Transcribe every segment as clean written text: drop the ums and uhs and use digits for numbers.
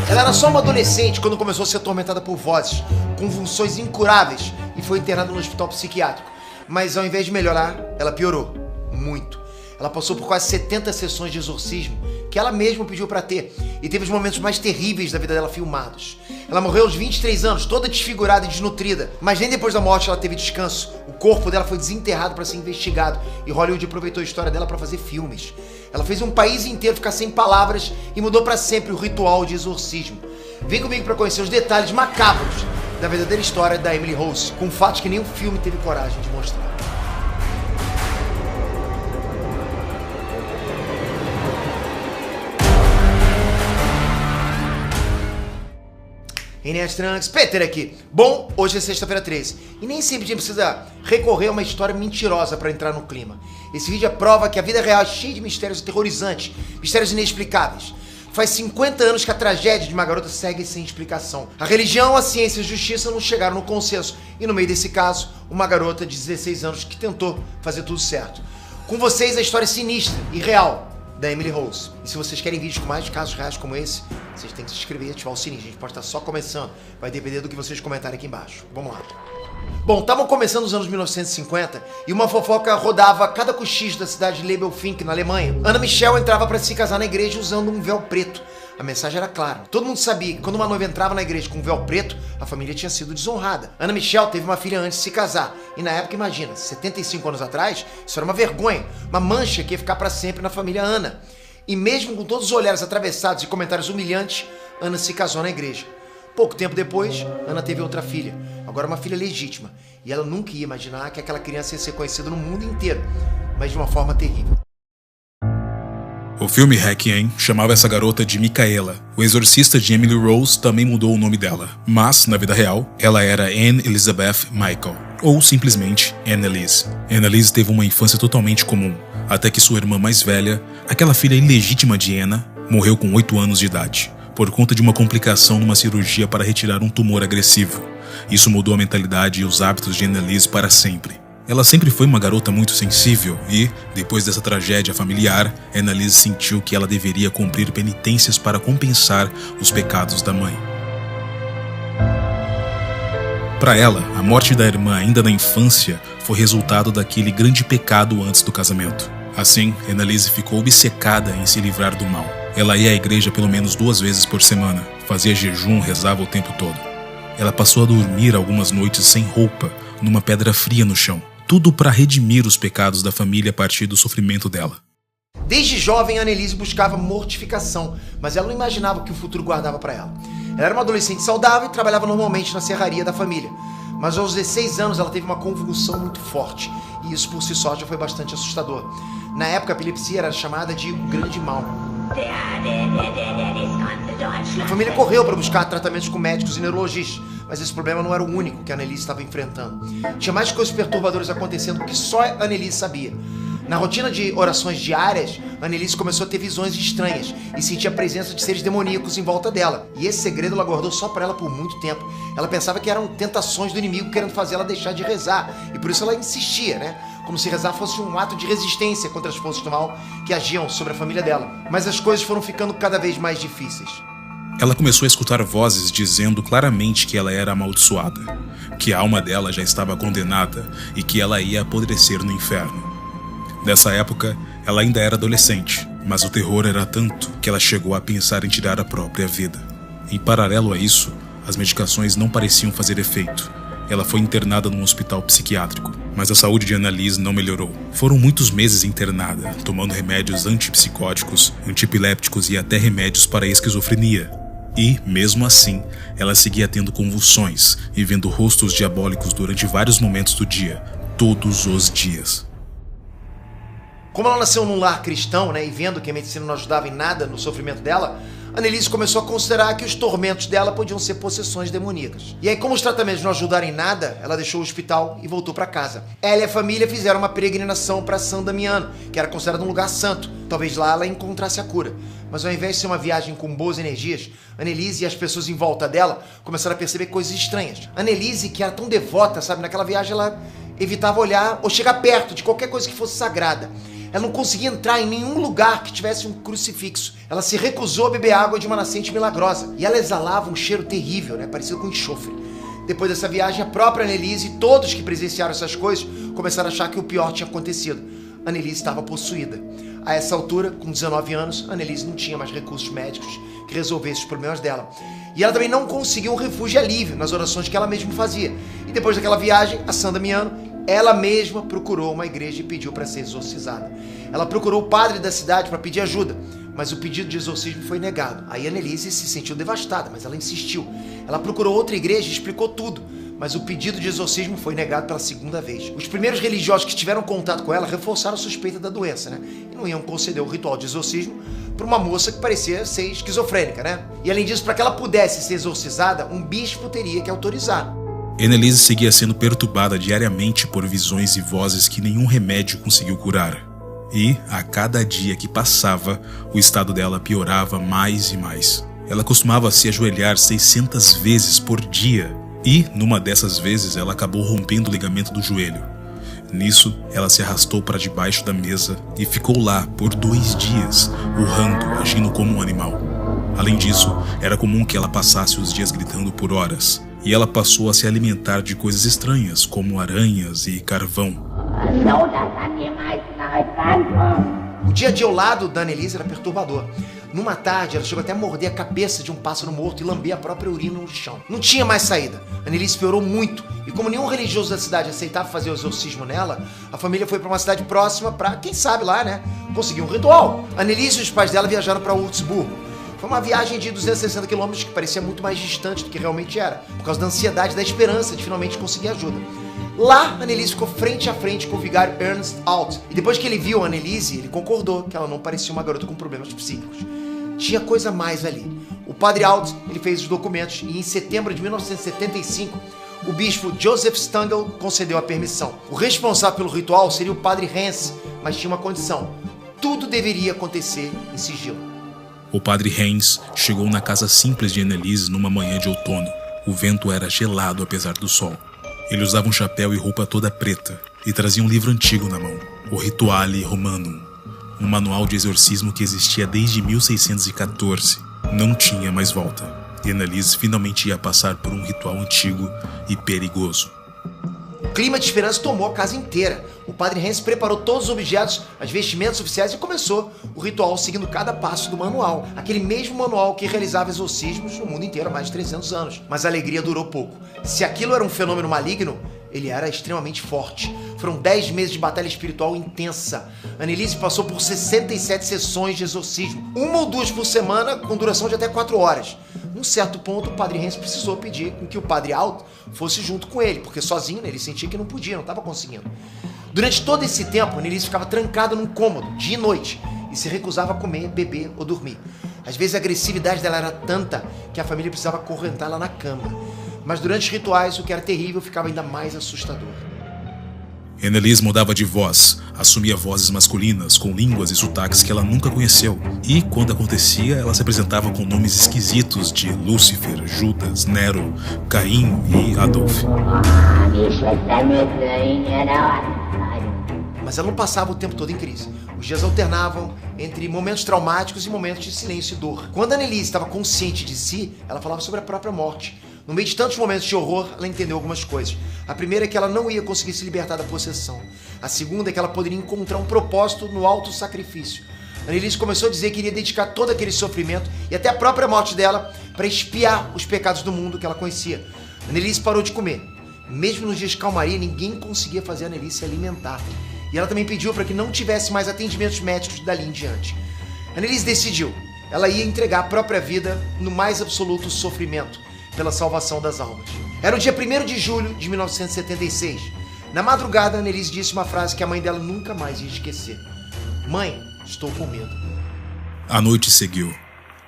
Ela era só uma adolescente quando começou a ser atormentada por vozes, convulsões incuráveis e foi internada no hospital psiquiátrico. Mas ao invés de melhorar, ela piorou. Muito. Ela passou por quase 70 sessões de exorcismo, que ela mesma pediu pra ter, e teve os momentos mais terríveis da vida dela filmados. Ela morreu aos 23 anos, toda desfigurada e desnutrida, mas nem depois da morte ela teve descanso. O corpo dela foi desenterrado para ser investigado, e Hollywood aproveitou a história dela para fazer filmes. Ela fez um país inteiro ficar sem palavras e mudou para sempre o ritual de exorcismo. Vem comigo para conhecer os detalhes macabros da verdadeira história da Emily Rose, com fatos que nenhum filme teve coragem de mostrar. Enéas Trunks, Peter aqui. Bom, hoje é sexta-feira 13 e nem sempre a gente precisa recorrer a uma história mentirosa para entrar no clima. Esse vídeo é prova que a vida real é cheia de mistérios aterrorizantes, mistérios inexplicáveis. Faz 50 anos que a tragédia de uma garota segue sem explicação. A religião, a ciência e a justiça não chegaram no consenso e no meio desse caso, uma garota de 16 anos que tentou fazer tudo certo. Com vocês a história sinistra e real da Emily Rose. E se vocês querem vídeos com mais casos reais como esse, vocês têm que se inscrever e ativar o sininho. A gente pode estar só começando. Vai depender do que vocês comentarem aqui embaixo. Vamos lá. Bom, estavam começando os anos 1950 e uma fofoca rodava a cada cochicho da cidade de Leibelfink, na Alemanha. Anna Michel entrava para se casar na igreja usando um véu preto. A mensagem era clara. Todo mundo sabia que quando uma noiva entrava na igreja com um véu preto, a família tinha sido desonrada. Anna Michel teve uma filha antes de se casar. E na época, imagina, 75 anos atrás, isso era uma vergonha. Uma mancha que ia ficar para sempre na família Anna. E mesmo com todos os olhares atravessados e comentários humilhantes, Anna se casou na igreja. Pouco tempo depois, Anna teve outra filha. Agora uma filha legítima. E ela nunca ia imaginar que aquela criança ia ser conhecida no mundo inteiro. Mas de uma forma terrível. O filme Requiem chamava essa garota de Micaela. O exorcista de Emily Rose também mudou o nome dela, mas, na vida real, ela era Anne Elizabeth Michael, ou simplesmente Annalise. Annalise teve uma infância totalmente comum, até que sua irmã mais velha, aquela filha ilegítima de Anna, morreu com 8 anos de idade, por conta de uma complicação numa cirurgia para retirar um tumor agressivo. Isso mudou a mentalidade e os hábitos de Annalise para sempre. Ela sempre foi uma garota muito sensível e, depois dessa tragédia familiar, Annalise sentiu que ela deveria cumprir penitências para compensar os pecados da mãe. Para ela, a morte da irmã ainda na infância foi resultado daquele grande pecado antes do casamento. Assim, Annalise ficou obcecada em se livrar do mal. Ela ia à igreja pelo menos 2 vezes por semana, fazia jejum, rezava o tempo todo. Ela passou a dormir algumas noites sem roupa, numa pedra fria no chão. Tudo para redimir os pecados da família a partir do sofrimento dela. Desde jovem, Annalise buscava mortificação, mas ela não imaginava o que o futuro guardava para ela. Ela era uma adolescente saudável e trabalhava normalmente na serraria da família. Mas aos 16 anos ela teve uma convulsão muito forte, e isso por si só já foi bastante assustador. Na época, a epilepsia era chamada de o grande mal. A família correu para buscar tratamentos com médicos e neurologistas, mas esse problema não era o único que a Annalise estava enfrentando. Tinha mais coisas perturbadoras acontecendo que só a Annalise sabia. Na rotina de orações diárias, a Annalise começou a ter visões estranhas e sentia a presença de seres demoníacos em volta dela. E esse segredo ela guardou só para ela por muito tempo. Ela pensava que eram tentações do inimigo querendo fazer ela deixar de rezar, e por isso ela insistia, né? Como se rezar fosse um ato de resistência contra as forças do mal que agiam sobre a família dela. Mas as coisas foram ficando cada vez mais difíceis. Ela começou a escutar vozes dizendo claramente que ela era amaldiçoada, que a alma dela já estava condenada e que ela ia apodrecer no inferno. Nessa época, ela ainda era adolescente, mas o terror era tanto que ela chegou a pensar em tirar a própria vida. Em paralelo a isso, as medicações não pareciam fazer efeito. Ela foi internada num hospital psiquiátrico, mas a saúde de Annalise não melhorou. Foram muitos meses internada, tomando remédios antipsicóticos, antipilépticos e até remédios para a esquizofrenia. E, mesmo assim, ela seguia tendo convulsões e vendo rostos diabólicos durante vários momentos do dia, todos os dias. Como ela nasceu num lar cristão, né, e vendo que a medicina não ajudava em nada no sofrimento dela, Annalise começou a considerar que os tormentos dela podiam ser possessões demoníacas. E aí, como os tratamentos não ajudaram em nada, ela deixou o hospital e voltou para casa. Ela e a família fizeram uma peregrinação para San Damiano, que era considerado um lugar santo. Talvez lá ela encontrasse a cura. Mas ao invés de ser uma viagem com boas energias, Annalise e as pessoas em volta dela começaram a perceber coisas estranhas. Annalise, que era tão devota, sabe, naquela viagem ela evitava olhar ou chegar perto de qualquer coisa que fosse sagrada. Ela não conseguia entrar em nenhum lugar que tivesse um crucifixo. Ela se recusou a beber água de uma nascente milagrosa. E ela exalava um cheiro terrível, né? Parecido com enxofre. Depois dessa viagem, a própria Anneliese e todos que presenciaram essas coisas começaram a achar que o pior tinha acontecido. Anneliese estava possuída. A essa altura, com 19 anos, Anneliese não tinha mais recursos médicos que resolvessem os problemas dela. E ela também não conseguiu um refúgio e alívio nas orações que ela mesma fazia. E depois daquela viagem, a San Damiano, ela mesma procurou uma igreja e pediu para ser exorcizada. Ela procurou o padre da cidade para pedir ajuda, mas o pedido de exorcismo foi negado. Aí Anneliese se sentiu devastada, mas ela insistiu. Ela procurou outra igreja e explicou tudo, mas o pedido de exorcismo foi negado pela segunda vez. Os primeiros religiosos que tiveram contato com ela reforçaram a suspeita da doença, né? E não iam conceder o ritual de exorcismo para uma moça que parecia ser esquizofrênica, né? E além disso, para que ela pudesse ser exorcizada, um bispo teria que autorizar. Anneliese seguia sendo perturbada diariamente por visões e vozes que nenhum remédio conseguiu curar. E, a cada dia que passava, o estado dela piorava mais e mais. Ela costumava se ajoelhar 600 vezes por dia. E, numa dessas vezes, ela acabou rompendo o ligamento do joelho. Nisso, ela se arrastou para debaixo da mesa e ficou lá por 2 dias, urrando, agindo como um animal. Além disso, era comum que ela passasse os dias gritando por horas. E ela passou a se alimentar de coisas estranhas, como aranhas e carvão. O dia a dia ao lado da Anneliese era perturbador. Numa tarde, ela chegou até a morder a cabeça de um pássaro morto e lamber a própria urina no chão. Não tinha mais saída. Anneliese piorou muito. E como nenhum religioso da cidade aceitava fazer o exorcismo nela, a família foi para uma cidade próxima para, quem sabe lá, né, conseguir um ritual. Anneliese e os pais dela viajaram para Würzburgo. Foi uma viagem de 260 quilômetros que parecia muito mais distante do que realmente era, por causa da ansiedade e da esperança de finalmente conseguir ajuda. Lá, Anneliese ficou frente a frente com o vigário Ernst Alt. E depois que ele viu a Anneliese, ele concordou que ela não parecia uma garota com problemas psíquicos. Tinha coisa a mais ali. O padre Alt, ele fez os documentos e em setembro de 1975, o bispo Joseph Stangl concedeu a permissão. O responsável pelo ritual seria o padre Hens, mas tinha uma condição. Tudo deveria acontecer em sigilo. O padre Hens chegou na casa simples de Anneliese numa manhã de outono. O vento era gelado apesar do sol. Ele usava um chapéu e roupa toda preta e trazia um livro antigo na mão, o Rituale Romanum, um manual de exorcismo que existia desde 1614. Não tinha mais volta, e Anneliese finalmente ia passar por um ritual antigo e perigoso. O clima de esperança tomou a casa inteira. O padre Hens preparou todos os objetos, as vestimentas oficiais e começou o ritual seguindo cada passo do manual. Aquele mesmo manual que realizava exorcismos no mundo inteiro há mais de 300 anos. Mas a alegria durou pouco. Se aquilo era um fenômeno maligno, ele era extremamente forte. Foram 10 meses de batalha espiritual intensa. Anneliese passou por 67 sessões de exorcismo, 1 ou 2 por semana, com duração de até 4 horas. Num certo ponto, o padre Hens precisou pedir com que o padre Alt fosse junto com ele, porque sozinho ele sentia que não podia, não estava conseguindo. Durante todo esse tempo, Anneliese ficava trancada num cômodo, dia e noite, e se recusava a comer, beber ou dormir. Às vezes a agressividade dela era tanta que a família precisava acorrentá-la na cama. Mas durante os rituais, o que era terrível ficava ainda mais assustador. Anneliese mudava de voz, assumia vozes masculinas com línguas e sotaques que ela nunca conheceu. E, quando acontecia, ela se apresentava com nomes esquisitos de Lúcifer, Judas, Nero, Caim e Adolf. Mas ela não passava o tempo todo em crise. Os dias alternavam entre momentos traumáticos e momentos de silêncio e dor. Quando a Anneliese estava consciente de si, ela falava sobre a própria morte. No meio de tantos momentos de horror, ela entendeu algumas coisas. A primeira é que ela não ia conseguir se libertar da possessão. A segunda é que ela poderia encontrar um propósito no auto-sacrifício. Anneliese começou a dizer que iria dedicar todo aquele sofrimento e até a própria morte dela para expiar os pecados do mundo que ela conhecia. Anneliese parou de comer. Mesmo nos dias de calmaria, ninguém conseguia fazer a Anneliese se alimentar. E ela também pediu para que não tivesse mais atendimentos médicos dali em diante. Anneliese decidiu. Ela ia entregar a própria vida no mais absoluto sofrimento, pela salvação das almas. Era o dia 1º de julho de 1976. Na madrugada, Anneliese disse uma frase que a mãe dela nunca mais ia esquecer. Mãe, estou com medo. A noite seguiu.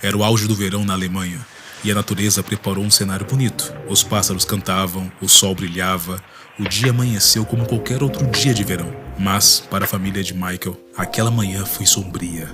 Era o auge do verão na Alemanha, e a natureza preparou um cenário bonito. Os pássaros cantavam, o sol brilhava, o dia amanheceu como qualquer outro dia de verão. Mas, para a família de Michael, aquela manhã foi sombria.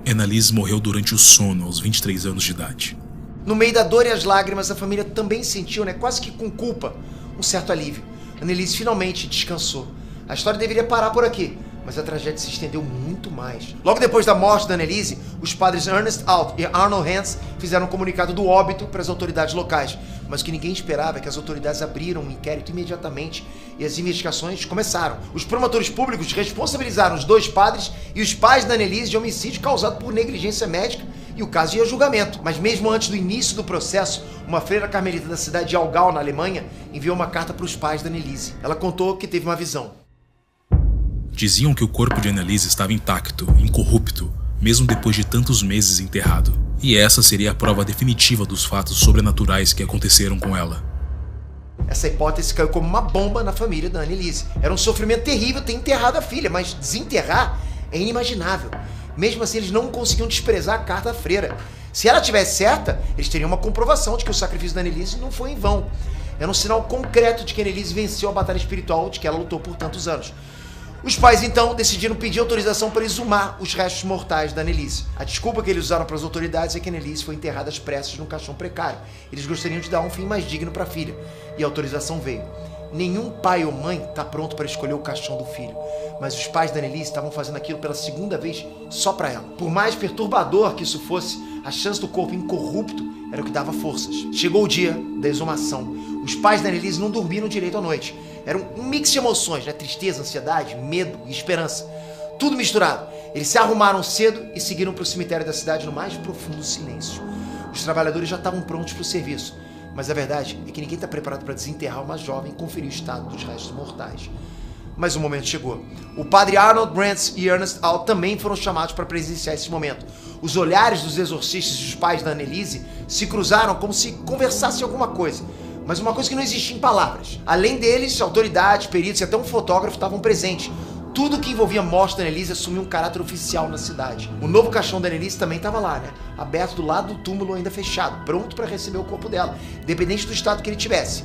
Anneliese morreu durante o sono aos 23 anos de idade. No meio da dor e as lágrimas, a família também sentiu, quase que com culpa, um certo alívio. Anneliese finalmente descansou. A história deveria parar por aqui, Mas a tragédia se estendeu muito mais. Logo depois da morte da Anneliese, os padres Ernest Alt e Arnold Hans fizeram um comunicado do óbito para as autoridades locais. Mas o que ninguém esperava é que as autoridades abriram um inquérito imediatamente e as investigações começaram. Os promotores públicos responsabilizaram os 2 padres e os pais da Anneliese de homicídio causado por negligência médica e o caso ia a julgamento. Mas mesmo antes do início do processo, uma freira carmelita da cidade de Aargau, na Alemanha, enviou uma carta para os pais da Anneliese. Ela contou que teve uma visão. Diziam que o corpo de Anneliese estava intacto, incorrupto, mesmo depois de tantos meses enterrado. E essa seria a prova definitiva dos fatos sobrenaturais que aconteceram com ela. Essa hipótese caiu como uma bomba na família da Anneliese. Era um sofrimento terrível ter enterrado a filha, mas desenterrar é inimaginável. Mesmo assim, eles não conseguiam desprezar a carta da freira. Se ela tivesse certa, eles teriam uma comprovação de que o sacrifício da Anneliese não foi em vão. Era um sinal concreto de que Anneliese venceu a batalha espiritual de que ela lutou por tantos anos. Os pais, então, decidiram pedir autorização para exumar os restos mortais da Anneliese. A desculpa que eles usaram para as autoridades é que Anneliese foi enterrada às pressas num caixão precário. Eles gostariam de dar um fim mais digno para a filha. E a autorização veio. Nenhum pai ou mãe está pronto para escolher o caixão do filho. Mas os pais da Anneliese estavam fazendo aquilo pela segunda vez só para ela. Por mais perturbador que isso fosse, a chance do corpo incorrupto era o que dava forças. Chegou o dia da exumação. Os pais da Anneliese não dormiram direito à noite. Era um mix de emoções, né? Tristeza, ansiedade, medo e esperança. Tudo misturado. Eles se arrumaram cedo e seguiram para o cemitério da cidade no mais profundo silêncio. Os trabalhadores já estavam prontos para o serviço. Mas a verdade é que ninguém está preparado para desenterrar uma jovem e conferir o estado dos restos mortais. Mas o momento chegou. O padre Arnold Brantz e Ernest Alt também foram chamados para presenciar esse momento. Os olhares dos exorcistas e dos pais da Anneliese se cruzaram como se conversassem alguma coisa. Mas uma coisa que não existia em palavras. Além deles, autoridades, peritos e até um fotógrafo estavam presentes. Tudo que envolvia a morte da Anneliese assumiu um caráter oficial na cidade. O novo caixão da Anneliese também estava lá, né? Aberto do lado do túmulo ainda fechado, pronto para receber o corpo dela, independente do estado que ele tivesse.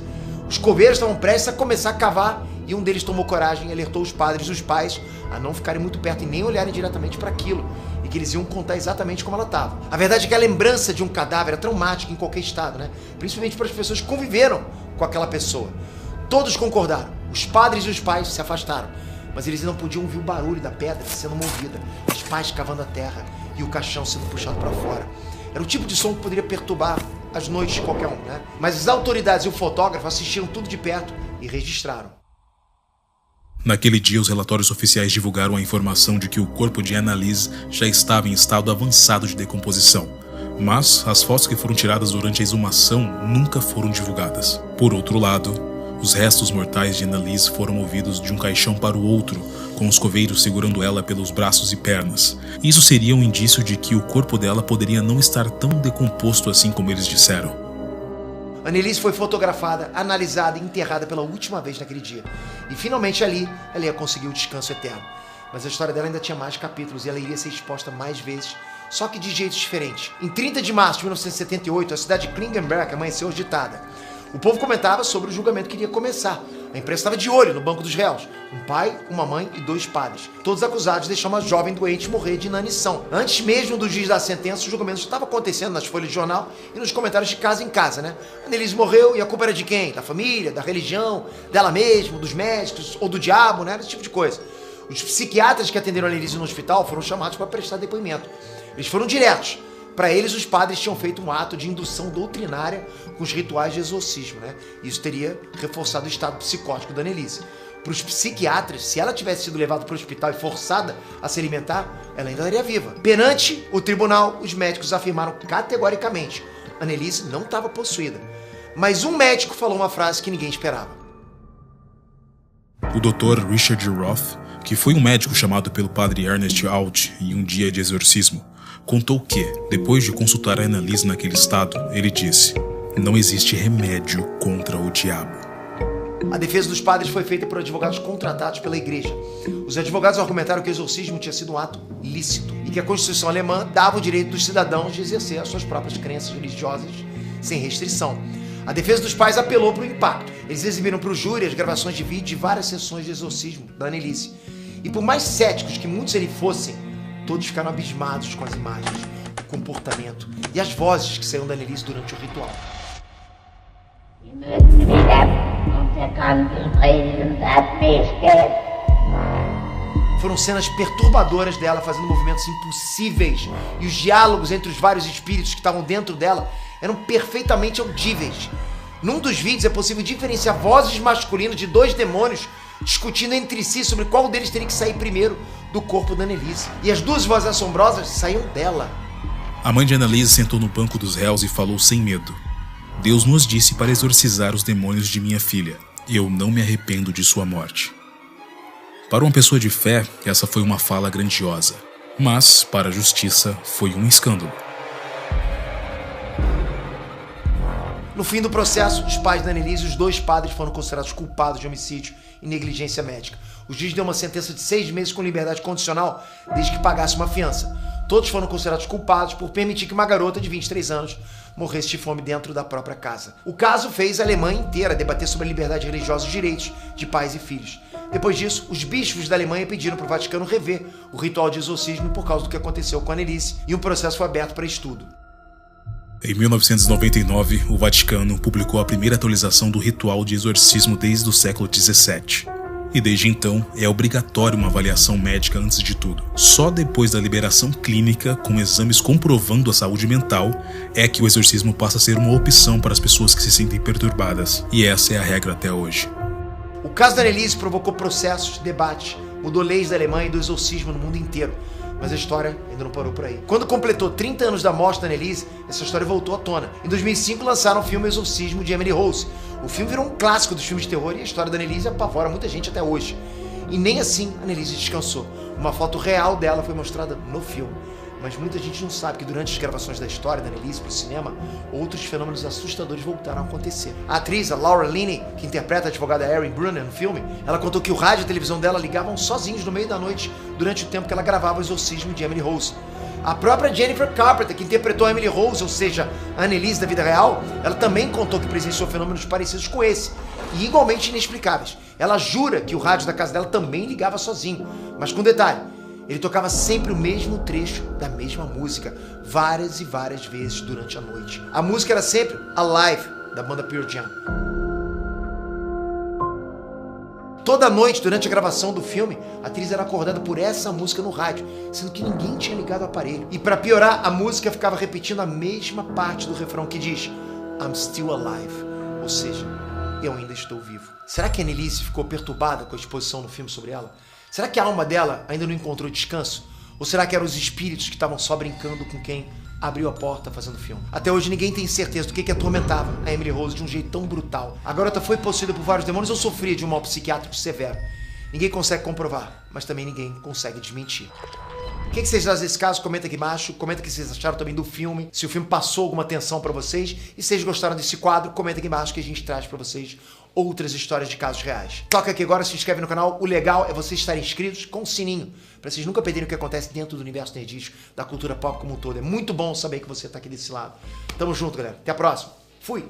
Os coveiros estavam prestes a começar a cavar e um deles tomou coragem e alertou os padres e os pais a não ficarem muito perto e nem olharem diretamente para aquilo, e que eles iam contar exatamente como ela estava. A verdade é que a lembrança de um cadáver é traumática em qualquer estado, né? Principalmente para as pessoas que conviveram com aquela pessoa. Todos concordaram. Os padres e os pais se afastaram, mas eles não podiam ouvir o barulho da pedra sendo movida, os pais cavando a terra e o caixão sendo puxado para fora. Era o tipo de som que poderia perturbar as noites de qualquer um, né? Mas as autoridades e o fotógrafo assistiram tudo de perto e registraram. Naquele dia, os relatórios oficiais divulgaram a informação de que o corpo de Anneliese já estava em estado avançado de decomposição. Mas as fotos que foram tiradas durante a exumação nunca foram divulgadas. Por outro lado, os restos mortais de Anneliese foram movidos de um caixão para o outro, com os coveiros segurando ela pelos braços e pernas. Isso seria um indício de que o corpo dela poderia não estar tão decomposto assim como eles disseram. Anneliese foi fotografada, analisada e enterrada pela última vez naquele dia. E finalmente ali, ela ia conseguir o descanso eterno. Mas a história dela ainda tinha mais capítulos e ela iria ser exposta mais vezes, só que de jeitos diferentes. Em 30 de março de 1978, a cidade de Klingenberg amanheceu agitada. O povo comentava sobre o julgamento que iria começar. A imprensa estava de olho no banco dos réus. Um pai, uma mãe e 2 padres. Todos acusados de deixar uma jovem doente morrer de inanição. Antes mesmo do juiz dar a sentença, o julgamento estava acontecendo nas folhas de jornal e nos comentários de casa em casa, né? Anneliese morreu e a culpa era de quem? Da família, da religião, dela mesma, dos médicos ou do diabo, né? Esse tipo de coisa. Os psiquiatras que atenderam a Anneliese no hospital foram chamados para prestar depoimento. Eles foram diretos. Para eles, os padres tinham feito um ato de indução doutrinária com os rituais de exorcismo, né? Isso teria reforçado o estado psicótico da Anneliese. Para os psiquiatras, se ela tivesse sido levada para o hospital e forçada a se alimentar, ela ainda estaria viva. Perante o tribunal, os médicos afirmaram categoricamente: Anneliese não estava possuída. Mas um médico falou uma frase que ninguém esperava. O Dr. Richard Roth, que foi um médico chamado pelo padre Ernest Alt em um dia de exorcismo, contou que, depois de consultar a Anneliese naquele estado, ele disse: não existe remédio contra o diabo. A defesa dos padres foi feita por advogados contratados pela igreja. Os advogados argumentaram que o exorcismo tinha sido um ato lícito e que a Constituição alemã dava o direito dos cidadãos de exercer as suas próprias crenças religiosas sem restrição. A defesa dos pais apelou para o impacto. Eles exibiram para o júri as gravações de vídeo de várias sessões de exorcismo da Anneliese. E por mais céticos que muitos ali fossem, todos ficaram abismados com as imagens, o comportamento e as vozes que saíram da Anneliese durante o ritual. Foram cenas perturbadoras dela fazendo movimentos impossíveis. E os diálogos entre os vários espíritos que estavam dentro dela eram perfeitamente audíveis. Num dos vídeos é possível diferenciar vozes masculinas de dois demônios discutindo entre si sobre qual deles teria que sair primeiro do corpo da Annelise. E as duas vozes assombrosas saíam dela. A mãe de Annelise sentou no banco dos réus e falou sem medo: Deus nos disse para exorcizar os demônios de minha filha, e eu não me arrependo de sua morte. Para uma pessoa de fé, essa foi uma fala grandiosa, mas, para a justiça, foi um escândalo. No fim do processo, os pais da Annelise e os dois padres foram considerados culpados de homicídio e negligência médica. O juiz deu uma sentença de 6 meses com liberdade condicional, desde que pagasse uma fiança. Todos foram considerados culpados por permitir que uma garota de 23 anos morresse de fome dentro da própria casa. O caso fez a Alemanha inteira debater sobre a liberdade religiosa e os direitos de pais e filhos. Depois disso, os bispos da Alemanha pediram para o Vaticano rever o ritual de exorcismo por causa do que aconteceu com a Annelise, e um processo foi aberto para estudo. Em 1999, o Vaticano publicou a primeira atualização do ritual de exorcismo desde o século XVII. E desde então, é obrigatório uma avaliação médica antes de tudo. Só depois da liberação clínica, com exames comprovando a saúde mental, é que o exorcismo passa a ser uma opção para as pessoas que se sentem perturbadas. E essa é a regra até hoje. O caso da Annelise provocou processos, debates, mudou leis da Alemanha e do exorcismo no mundo inteiro. Mas a história ainda não parou por aí. Quando completou 30 anos da morte da Annelise, essa história voltou à tona. Em 2005 lançaram o filme Exorcismo de Emily Rose. O filme virou um clássico dos filmes de terror e a história da Annelise apavora muita gente até hoje. E nem assim a Annelise descansou. Uma foto real dela foi mostrada no filme. Mas muita gente não sabe que durante as gravações da história da Annelise para o cinema, outros fenômenos assustadores voltaram a acontecer. A atriz, a Laura Linney, que interpreta a advogada Erin Brunner no filme, ela contou que o rádio e a televisão dela ligavam sozinhos no meio da noite durante o tempo que ela gravava o exorcismo de Emily Rose. A própria Jennifer Carpenter, que interpretou a Emily Rose, ou seja, a Annelise da vida real, ela também contou que presenciou fenômenos parecidos com esse, e igualmente inexplicáveis. Ela jura que o rádio da casa dela também ligava sozinho, mas com detalhe: ele tocava sempre o mesmo trecho da mesma música, várias e várias vezes durante a noite. A música era sempre Alive, da banda Pearl Jam. Toda noite, durante a gravação do filme, a atriz era acordada por essa música no rádio, sendo que ninguém tinha ligado o aparelho. E para piorar, a música ficava repetindo a mesma parte do refrão que diz I'm still alive, ou seja, eu ainda estou vivo. Será que a Annelise ficou perturbada com a exposição no filme sobre ela? Será que a alma dela ainda não encontrou descanso? Ou será que eram os espíritos que estavam só brincando com quem abriu a porta fazendo o filme? Até hoje ninguém tem certeza do que atormentava a Emily Rose de um jeito tão brutal. A garota foi possuída por vários demônios ou sofria de um mal psiquiátrico severo? Ninguém consegue comprovar, mas também ninguém consegue desmentir. O que vocês acham desse caso? Comenta aqui embaixo. Comenta o que vocês acharam também do filme. Se o filme passou alguma atenção pra vocês. E se vocês gostaram desse quadro, comenta aqui embaixo que a gente traz pra vocês outras histórias de casos reais. Toca aqui agora, se inscreve no canal. O legal é vocês estarem inscritos com o sininho, pra vocês nunca perderem o que acontece dentro do universo nerdístico, da cultura pop como um todo. É muito bom saber que você tá aqui desse lado. Tamo junto, galera. Até a próxima. Fui!